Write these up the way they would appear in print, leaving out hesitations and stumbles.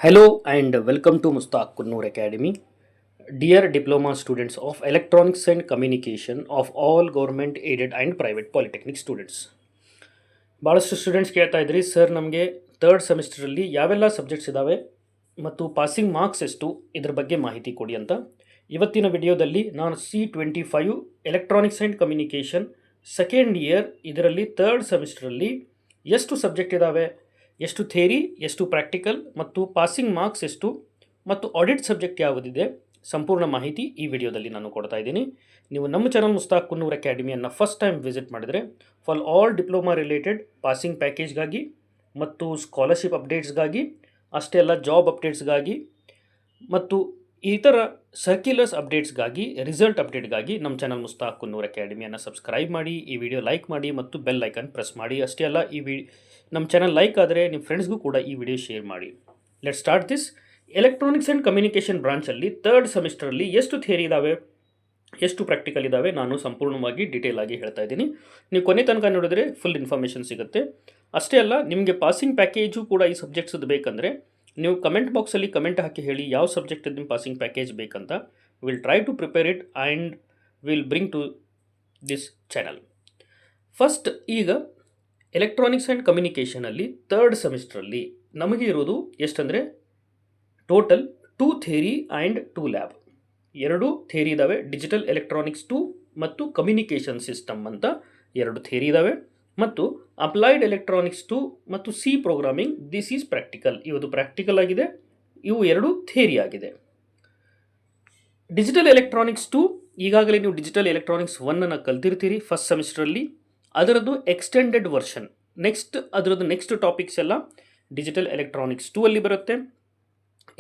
Hello and welcome to Mustaq Kunnur Academy. Dear diploma students of electronics and communication of all government aided and private polytechnic students. ಭಾಳಷ್ಟು students ಕೇಳ್ತಾ ಇದ್ರಿ sir ನಮಗೆ third ಸೆಮಿಸ್ಟರಲ್ಲಿ ಯಾವೆಲ್ಲ subjects ಇದ್ದಾವೆ ಮತ್ತು passing marks ಎಷ್ಟು ಇದ್ರ ಬಗ್ಗೆ ಮಾಹಿತಿ ಕೊಡಿ ಅಂತ. ಇವತ್ತಿನ ವಿಡಿಯೋದಲ್ಲಿ ನಾನು C25 electronics and communication second year ಇದರಲ್ಲಿ ಥರ್ಡ್ ಸೆಮಿಸ್ಟರಲ್ಲಿ ಎಷ್ಟು ಸಬ್ಜೆಕ್ಟ್ ಇದ್ದಾವೆ, ಎಷ್ಟು ಥೇರಿ, ಎಷ್ಟು ಪ್ರಾಕ್ಟಿಕಲ್ ಮತ್ತು ಪಾಸಿಂಗ್ ಮಾರ್ಕ್ಸ್ ಎಷ್ಟು ಮತ್ತು ಆಡಿಟ್ ಸಬ್ಜೆಕ್ಟ್ ಯಾವುದಿದೆ ಸಂಪೂರ್ಣ ಮಾಹಿತಿ ಈ ವಿಡಿಯೋದಲ್ಲಿ ನಾನು ಕೊಡ್ತಾ ಇದ್ದೀನಿ. ನೀವು ನಮ್ಮ ಚಾನಲ್ ಮುಸ್ತಾಕ್ ಕುನ್ನೂರ್ ಅಕಾಡೆಮಿಯನ್ನು ಫಸ್ಟ್ ಟೈಮ್ ವಿಸಿಟ್ ಮಾಡಿದರೆ for all diploma related passing ಪ್ಯಾಕೇಜ್ಗಾಗಿ ಮತ್ತು ಸ್ಕಾಲರ್ಶಿಪ್ ಅಪ್ಡೇಟ್ಸ್ಗಾಗಿ, ಅಷ್ಟೇ ಅಲ್ಲ ಜಾಬ್ ಅಪ್ಡೇಟ್ಸ್ಗಾಗಿ ಮತ್ತು ಇತರ ಸರ್ಕ್ಯುಲರ್ಸ್ ಅಪ್ಡೇಟ್ಸ್ಗಾಗಿ, ರಿಸಲ್ಟ್ ಅಪ್ಡೇಟ್ಗಾಗಿ ನಮ್ಮ ಚಾನಲ್ ಮುಸ್ತಾಕ್ ಕುನ್ನೂರ್ ಅಕಾಡೆಮಿಯನ್ನು ಸಬ್ಸ್ಕ್ರೈಬ್ ಮಾಡಿ, ಈ ವಿಡಿಯೋ ಲೈಕ್ ಮಾಡಿ ಮತ್ತು ಬೆಲ್ ಐಕನ್ ಪ್ರೆಸ್ ಮಾಡಿ. ಅಷ್ಟೇ ಅಲ್ಲ ನಮ್ಮ ಚಾನಲ್ ಲೈಕ್ ಆದರೆ ನಿಮ್ಮ ಫ್ರೆಂಡ್ಸ್ಗೂ ಕೂಡ ಈ ವಿಡಿಯೋ ಶೇರ್ ಮಾಡಿ. Let start this. Electronics and communication ಬ್ರಾಂಚಲ್ಲಿ ಥರ್ಡ್ ಸೆಮಿಸ್ಟರಲ್ಲಿ ಎಷ್ಟು ಥಿಯರಿ ಇದ್ದಾವೆ, ಎಷ್ಟು ಪ್ರಾಕ್ಟಿಕಲ್ ಇದ್ದಾವೆ ನಾನು ಸಂಪೂರ್ಣವಾಗಿ ಡೀಟೇಲ್ ಆಗಿ ಹೇಳ್ತಾ ಇದ್ದೀನಿ. ನೀವು ಕೊನೆ ತನಕ ನೋಡಿದ್ರೆ ಫುಲ್ ಇನ್ಫಾರ್ಮೇಷನ್ ಸಿಗುತ್ತೆ. ಅಷ್ಟೇ ಅಲ್ಲ, ನಿಮಗೆ ಪಾಸಿಂಗ್ ಪ್ಯಾಕೇಜು ಕೂಡ ಈ ಸಬ್ಜೆಕ್ಟ್ಸದ್ದು ಬೇಕಂದರೆ ನೀವು ಕಮೆಂಟ್ ಬಾಕ್ಸಲ್ಲಿ ಕಮೆಂಟ್ ಹಾಕಿ ಹೇಳಿ ಯಾವ ಸಬ್ಜೆಕ್ಟ್ ನಿಮ್ಮ ಪಾಸಿಂಗ್ ಪ್ಯಾಕೇಜ್ ಬೇಕಂತ. Will try to prepare it and will bring to this channel. First ಈಗ ಎಲೆಕ್ಟ್ರಾನಿಕ್ಸ್ ಆ್ಯಂಡ್ ಕಮ್ಯುನಿಕೇಷನಲ್ಲಿ ಥರ್ಡ್ ಸೆಮಿಸ್ಟ್ರಲ್ಲಿ ನಮಗೆ ಇರೋದು ಎಷ್ಟಂದರೆ total 2 theory and 2 lab. 2 theory ಇದ್ದಾವೆ, ಡಿಜಿಟಲ್ ಎಲೆಕ್ಟ್ರಾನಿಕ್ಸ್ 2 ಮತ್ತು ಕಮ್ಯುನಿಕೇಷನ್ ಸಿಸ್ಟಮ್ ಅಂತ 2 ಥಿಯರಿ ಇದ್ದಾವೆ. ಮತ್ತು ಅಪ್ಲೈಡ್ ಎಲೆಕ್ಟ್ರಾನಿಕ್ಸ್ 2 ಮತ್ತು C programming, this is practical. ಇವತ್ತು ಪ್ರಾಕ್ಟಿಕಲ್ ಆಗಿದೆ, ಇವು 2 ಥಿಯರಿ ಆಗಿದೆ. ಡಿಜಿಟಲ್ ಎಲೆಕ್ಟ್ರಾನಿಕ್ಸ್ 2 ಈಗಾಗಲೇ ನೀವು ಡಿಜಿಟಲ್ ಎಲೆಕ್ಟ್ರಾನಿಕ್ಸ್ 1 ಕಲ್ತಿರ್ತೀರಿ ಫಸ್ಟ್ ಸೆಮಿಸ್ಟ್ರಲ್ಲಿ. ಅದರದ್ದು ಎಕ್ಸ್ಟೆಂಡೆಡ್ ವರ್ಷನ್ ಅದರದ್ದು ನೆಕ್ಸ್ಟ್ ಟಾಪಿಕ್ಸ್ ಎಲ್ಲ ಡಿಜಿಟಲ್ ಎಲೆಕ್ಟ್ರಾನಿಕ್ಸ್ 2 ಅಲ್ಲಿ ಬರುತ್ತೆ.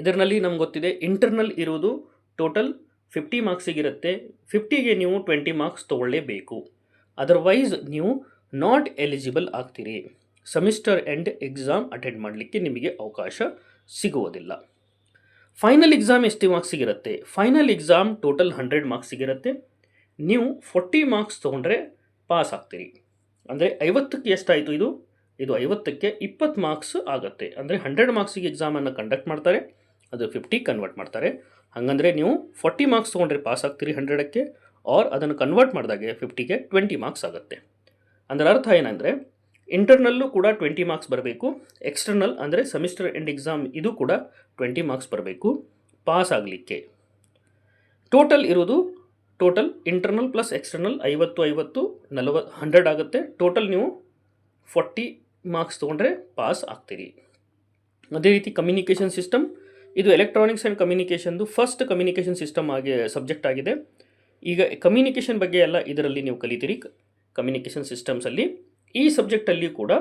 ಇದರಲ್ಲಿ ನಮ್ಗೆ ಗೊತ್ತಿದೆ ಇಂಟರ್ನಲ್ ಇರೋದು ಟೋಟಲ್ 50 ಮಾರ್ಕ್ಸಿಗಿರುತ್ತೆ. 50ಗೆ ನೀವು 20 ಮಾರ್ಕ್ಸ್ ತೊಗೊಳ್ಳೇಬೇಕು, ಅದರ್ವೈಸ್ ನೀವು ನಾಟ್ ಎಲಿಜಿಬಲ್ ಆಗ್ತೀರಿ. ಸೆಮಿಸ್ಟರ್ ಎಂಡ್ ಎಕ್ಸಾಮ್ ಅಟೆಂಡ್ ಮಾಡಲಿಕ್ಕೆ ನಿಮಗೆ ಅವಕಾಶ ಸಿಗುವುದಿಲ್ಲ. ಫೈನಲ್ ಎಕ್ಸಾಮ್ ಎಷ್ಟು ಮಾರ್ಕ್ಸಿಗಿರುತ್ತೆ? ಫೈನಲ್ ಎಕ್ಸಾಮ್ ಟೋಟಲ್ 100 ಮಾರ್ಕ್ಸಿಗಿರುತ್ತೆ. ನೀವು 40 ಮಾರ್ಕ್ಸ್ ತೊಗೊಂಡ್ರೆ ಪಾಸ್ ಆಗ್ತೀರಿ. ಅಂದರೆ 50ಕ್ಕೆ ಎಷ್ಟಾಯಿತು ಇದು 50ಕ್ಕೆ 20 ಮಾರ್ಕ್ಸ್ ಆಗುತ್ತೆ. ಅಂದರೆ 100 ಮಾರ್ಕ್ಸಿಗೆ ಎಕ್ಸಾಮನ್ನು ಕಂಡಕ್ಟ್ ಮಾಡ್ತಾರೆ, ಅದು 50 ಕನ್ವರ್ಟ್ ಮಾಡ್ತಾರೆ. ಹಾಗಂದರೆ ನೀವು 40 ಮಾರ್ಕ್ಸ್ ತೊಗೊಂಡ್ರೆ ಪಾಸ್ ಆಗ್ತೀರಿ 100ಕ್ಕೆ, ಆರ್ ಅದನ್ನು ಕನ್ವರ್ಟ್ ಮಾಡಿದಾಗೆ 50ಗೆ 20 ಮಾರ್ಕ್ಸ್ ಆಗುತ್ತೆ. ಅದರ ಅರ್ಥ ಏನಂದರೆ ಇಂಟರ್ನಲ್ಲೂ ಕೂಡ 20 ಮಾರ್ಕ್ಸ್ ಬರಬೇಕು, ಎಕ್ಸ್ಟರ್ನಲ್ ಅಂದರೆ ಸೆಮಿಸ್ಟರ್ ಎಂಡ್ ಎಕ್ಸಾಮ್ ಇದು ಕೂಡ 20 ಮಾರ್ಕ್ಸ್ ಬರಬೇಕು ಪಾಸ್ ಆಗಲಿಕ್ಕೆ. ಟೋಟಲ್ ಇರೋದು ಟೋಟಲ್ ಇಂಟರ್ನಲ್ ಪ್ಲಸ್ ಎಕ್ಸ್ಟರ್ನಲ್ 50 100 ಆಗುತ್ತೆ. ಟೋಟಲ್ ನೀವು 40 ಮಾರ್ಕ್ಸ್ ತೊಗೊಂಡ್ರೆ ಪಾಸ್ ಆಗ್ತೀರಿ. ಅದೇ ರೀತಿ ಕಮ್ಯುನಿಕೇಷನ್ ಸಿಸ್ಟಮ್, ಇದು ಎಲೆಕ್ಟ್ರಾನಿಕ್ಸ್ ಆ್ಯಂಡ್ ಕಮ್ಯುನಿಕೇಷನ್ದು ಫಸ್ಟ್ ಕಮ್ಯುನಿಕೇಷನ್ ಸಿಸ್ಟಮ್ ಆಗಿ ಸಬ್ಜೆಕ್ಟ್ ಆಗಿದೆ. ಈಗ ಕಮ್ಯುನಿಕೇಷನ್ ಬಗ್ಗೆ ಎಲ್ಲ ಇದರಲ್ಲಿ ನೀವು ಕಲಿತೀರಿ ಕಮ್ಯುನಿಕೇಷನ್ ಸಿಸ್ಟಮ್ಸಲ್ಲಿ. ಈ ಸಬ್ಜೆಕ್ಟಲ್ಲಿ ಕೂಡ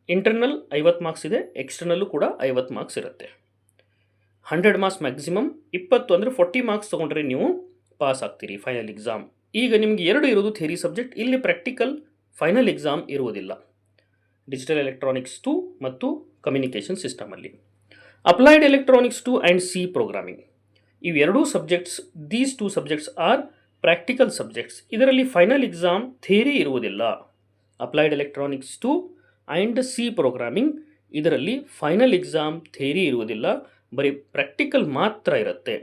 ಇಂಟರ್ನಲ್ 50 ಮಾರ್ಕ್ಸ್ ಇದೆ, ಎಕ್ಸ್ಟರ್ನಲ್ಲು ಕೂಡ 50 ಮಾರ್ಕ್ಸ್ ಇರುತ್ತೆ. 100 ಮಾರ್ಕ್ಸ್ ಮ್ಯಾಕ್ಸಿಮಮ್, 20 ಅಂದರೆ 40 ಮಾರ್ಕ್ಸ್ ತೊಗೊಂಡ್ರೆ ನೀವು ಪಾಸ್ ಆಗ್ತೀರಿ ಫೈನಲ್ ಎಕ್ಸಾಮ್. ಈಗ ನಿಮಗೆ 2 ಇರೋದು ಥಿಯರಿ ಸಬ್ಜೆಕ್ಟ್, ಇಲ್ಲಿ ಪ್ರಾಕ್ಟಿಕಲ್ ಫೈನಲ್ ಎಕ್ಸಾಮ್ ಇರುವುದಿಲ್ಲ ಡಿಜಿಟಲ್ ಎಲೆಕ್ಟ್ರಾನಿಕ್ಸ್ 2 ಮತ್ತು ಕಮ್ಯುನಿಕೇಷನ್ ಸಿಸ್ಟಮಲ್ಲಿ. Applied electronics 2 and C programming, ಇವೆರಡೂ subjects, these 2 subjects are practical subjects. ಇದರಲ್ಲಿ ಫೈನಲ್ ಎಕ್ಸಾಮ್ ಥಿಯರಿ ಇರುವುದಿಲ್ಲ. Applied electronics 2 and C programming ಇದರಲ್ಲಿ ಫೈನಲ್ ಎಕ್ಸಾಮ್ ಥಿಯರಿ ಇರುವುದಿಲ್ಲ, ಬರೀ ಪ್ರಾಕ್ಟಿಕಲ್ ಮಾತ್ರ ಇರುತ್ತೆ.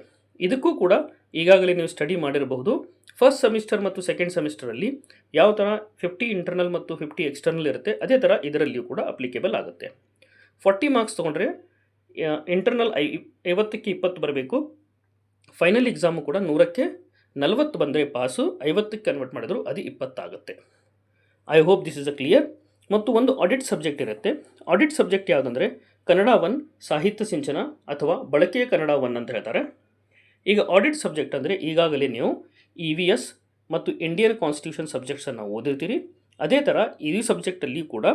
ಇದಕ್ಕೂ ಕೂಡ ಈಗಾಗಲೇ ನೀವು ಸ್ಟಡಿ ಮಾಡಿರಬಹುದು. ಫಸ್ಟ್ ಸೆಮಿಸ್ಟರ್ ಮತ್ತು ಸೆಕೆಂಡ್ ಸೆಮಿಸ್ಟರಲ್ಲಿ ಯಾವ ಥರ 50 ಇಂಟರ್ನಲ್ ಮತ್ತು 50 ಎಕ್ಸ್ಟರ್ನಲ್ ಇರುತ್ತೆ, ಅದೇ ಥರ ಇದರಲ್ಲಿಯೂ ಕೂಡ ಅಪ್ಲಿಕೇಬಲ್ ಆಗುತ್ತೆ. 40 ಮಾರ್ಕ್ಸ್ ತೊಗೊಂಡ್ರೆ ಇಂಟರ್ನಲ್ 50ಕ್ಕೆ 20 ಬರಬೇಕು, ಫೈನಲ್ ಎಕ್ಸಾಮು ಕೂಡ 100ಕ್ಕೆ 40 ಬಂದರೆ ಪಾಸು, 50ಕ್ಕೆ ಕನ್ವರ್ಟ್ ಮಾಡಿದ್ರು ಅದು 20 ಆಗುತ್ತೆ. I hope this is a clear. ಮತ್ತು ಒಂದು ಆಡಿಟ್ ಸಬ್ಜೆಕ್ಟ್ ಇರುತ್ತೆ. ಆಡಿಟ್ ಸಬ್ಜೆಕ್ಟ್ ಯಾವುದಂದರೆ ಕನ್ನಡ 1 ಸಾಹಿತ್ಯ ಸಿಂಚನ ಅಥವಾ ಬಳಕೆಯ ಕನ್ನಡ 1 ಅಂತ ಹೇಳ್ತಾರೆ. ಈಗ ಆಡಿಟ್ ಸಬ್ಜೆಕ್ಟ್ ಅಂದರೆ ಈಗಾಗಲೇ ನೀವು EVS ಮತ್ತು ಇಂಡಿಯನ್ ಕಾನ್ಸ್ಟಿಟ್ಯೂಷನ್ ಸಬ್ಜೆಕ್ಟ್ಸನ್ನು ಓದಿರ್ತೀರಿ. ಅದೇ ಥರ ಈ ಸಬ್ಜೆಕ್ಟಲ್ಲಿ ಕೂಡ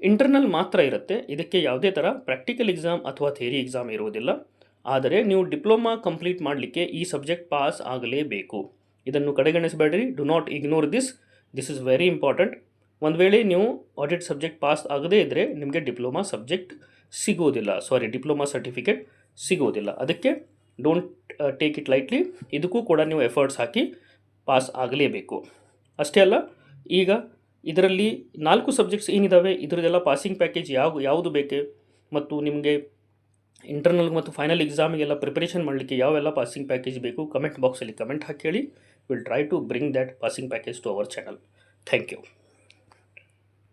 ಇಂಟರ್ನಲ್ ಮಾತ್ರ ಇರುತ್ತೆ. ಇದಕ್ಕೆ ಯಾವುದೇ ಥರ ಪ್ರಾಕ್ಟಿಕಲ್ ಎಕ್ಸಾಮ್ ಅಥವಾ ಥಿಯರಿ ಎಕ್ಸಾಮ್ ಇರುವುದಿಲ್ಲ. ಆದರೆ ನೀವು ಡಿಪ್ಲೊಮಾ ಕಂಪ್ಲೀಟ್ ಮಾಡಲಿಕ್ಕೆ ಈ ಸಬ್ಜೆಕ್ಟ್ ಪಾಸ್ ಆಗಲೇಬೇಕು. ಇದನ್ನು ಕಡೆಗಣಿಸಬೇಡ್ರಿ, do not ignore this is very important. ಒಂದು ವೇಳೆ ನೀವು ಆಡಿಟ್ ಸಬ್ಜೆಕ್ಟ್ ಪಾಸ್ ಆಗದೇ ಇದ್ದರೆ ನಿಮಗೆ ಡಿಪ್ಲೊಮಾ ಡಿಪ್ಲೊಮಾ ಸರ್ಟಿಫಿಕೇಟ್ ಸಿಗೋದಿಲ್ಲ. ಅದಕ್ಕೆ ಡೋಂಟ್ ಟೇಕ್ ಇಟ್ ಲೈಟ್ಲಿ. ಇದಕ್ಕೂ ಕೂಡ ನೀವು ಎಫರ್ಟ್ಸ್ ಹಾಕಿ ಪಾಸ್ ಆಗಲೇಬೇಕು. ಅಷ್ಟೇ ಅಲ್ಲ, ಈಗ ಇದರಲ್ಲಿ 4 ಸಬ್ಜೆಕ್ಟ್ಸ್ ಏನಿದ್ದಾವೆ ಇದರದೆಲ್ಲ ಪಾಸಿಂಗ್ ಪ್ಯಾಕೇಜ್ ಯಾವುದು ಬೇಕೆ ಮತ್ತು ನಿಮಗೆ ಇಂಟರ್ನಲ್ ಮತ್ತು ಫೈನಲ್ ಎಕ್ಸಾಮಿಗೆಲ್ಲ ಪ್ರಿಪರೇಷನ್ ಮಾಡಲಿಕ್ಕೆ ಯಾವೆಲ್ಲ ಪಾಸಿಂಗ್ ಪ್ಯಾಕೇಜ್ ಬೇಕು ಕಮೆಂಟ್ ಬಾಕ್ಸಲ್ಲಿ ಕಮೆಂಟ್ ಹಾಕಿ ಹೇಳಿ. Will try to bring that passing package to our channel. Thank you.